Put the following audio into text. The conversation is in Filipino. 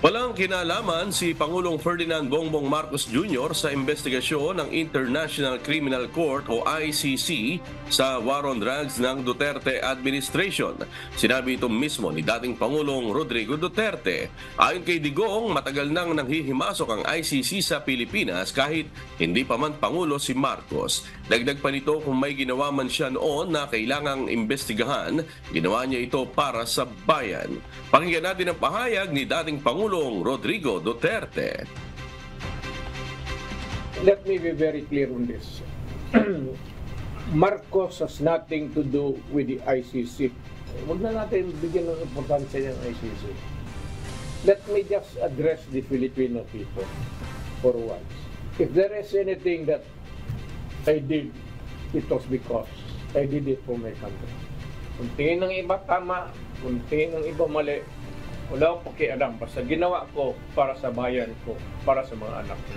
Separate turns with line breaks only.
Walang kinalaman si Pangulong Ferdinand Bongbong Marcos Jr. sa investigasyon ng International Criminal Court o ICC sa war on drugs ng Duterte administration. Sinabi ito mismo ni dating Pangulong Rodrigo Duterte. Ayon kay Digong, matagal nang nanghihimasok ang ICC sa Pilipinas kahit hindi pa man Pangulo si Marcos. Dagdag pa nito, kung may ginawa man siya noon na kailangang imbestigahan, ginawa niya ito para sa bayan. Pakinggan natin ang pahayag ni dating Pangulong Rodrigo Duterte.
Let me be very clear on this. Marcos has nothing to do with the ICC. Huwag na natin bigyan ng importansya ng ICC. Let me just address the Filipino people for once. If there is anything that I did, it was because I did it for my country. Kung tingin ng iba tama, kung tingin ng iba mali, wala akong pakialam. Basta ginawa ko para sa bayan ko, para sa mga anak ko.